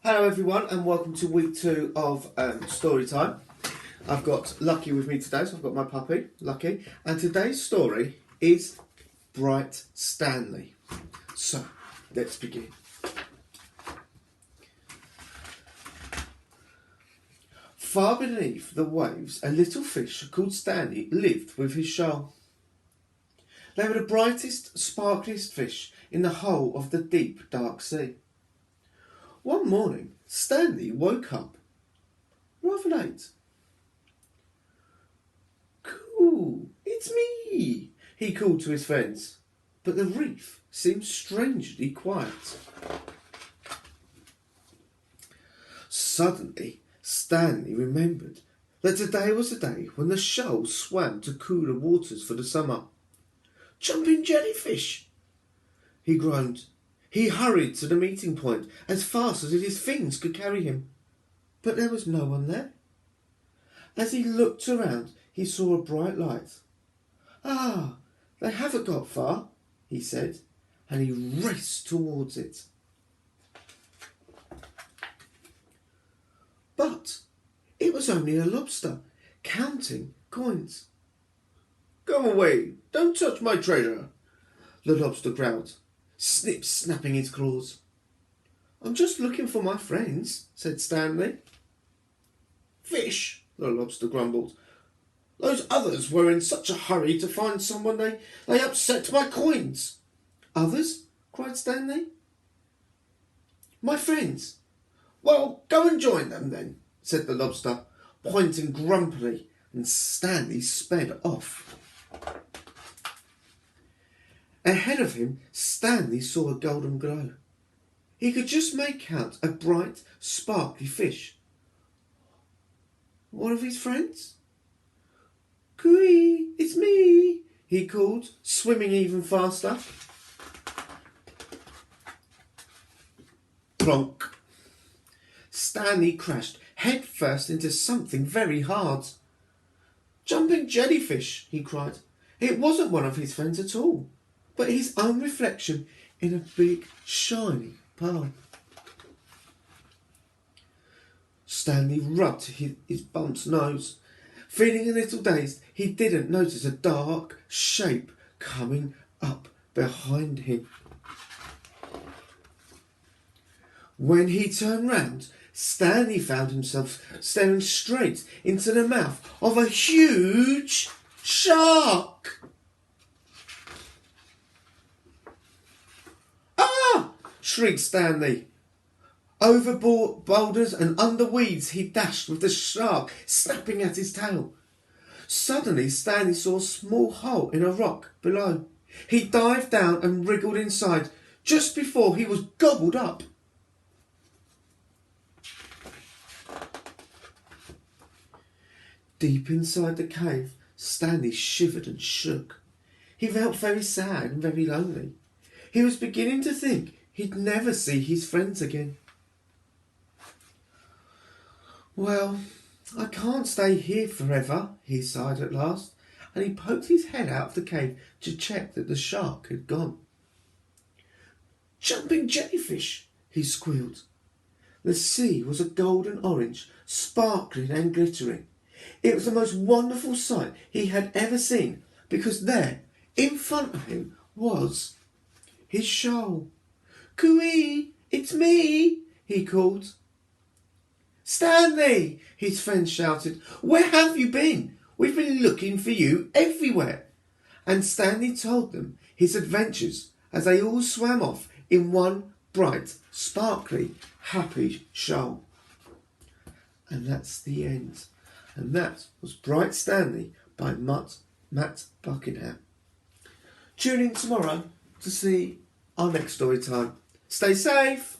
Hello everyone and welcome to week 2 of story time. I've got Lucky with me today, so I've got my puppy, Lucky, and today's story is Bright Stanley. So, let's begin. Far beneath the waves, a little fish called Stanley lived with his shoal. They were the brightest, sparkliest fish in the whole of the deep, dark sea. One morning, Stanley woke up rather late. "Cool, it's me," he called to his friends, but the reef seemed strangely quiet. Suddenly, Stanley remembered that today was the day when the shoal swam to cooler waters for the summer. "Jumping jellyfish!" he groaned. He hurried to the meeting point as fast as his fins could carry him, but there was no one there. As he looked around, he saw a bright light. "Ah, they haven't got far," he said, and he raced towards it. But it was only a lobster, counting coins. "Go away, don't touch my treasure," the lobster growled, snapping his claws. "I'm just looking for my friends," said Stanley. "Fish," the lobster grumbled. "Those others were in such a hurry to find someone they upset my coins." "Others?" cried Stanley. "My friends." "Well, go and join them then," said the lobster, pointing grumpily, and Stanley sped off. Ahead of him, Stanley saw a golden glow. He could just make out a bright, sparkly fish. One of his friends? "Cooey, it's me," he called, swimming even faster. Plonk! Stanley crashed head first into something very hard. "Jumping jellyfish!" he cried. It wasn't one of his friends at all, but his own reflection in a big, shiny pearl. Stanley rubbed his bumped nose. Feeling a little dazed, he didn't notice a dark shape coming up behind him. When he turned round, Stanley found himself staring straight into the mouth of a huge shark. "Ah!" shrieked Stanley. Over boulders and under weeds he dashed with the shark snapping at his tail. Suddenly Stanley saw a small hole in a rock below. He dived down and wriggled inside just before he was gobbled up. Deep inside the cave, Stanley shivered and shook. He felt very sad and very lonely. He was beginning to think he'd never see his friends again. "Well, I can't stay here forever," he sighed at last, and he poked his head out of the cave to check that the shark had gone. "Jumping jellyfish!" he squealed. The sea was a golden orange, sparkling and glittering. It was the most wonderful sight he had ever seen, because there, in front of him, was his shoal. "Cooey, it's me," he called. "Stanley!" his friends shouted. "Where have you been? We've been looking for you everywhere." And Stanley told them his adventures as they all swam off in one bright, sparkly, happy shoal. And that's the end. And that was Bright Stanley by Matt Buckingham. Tune in tomorrow to see our next story time. Stay safe.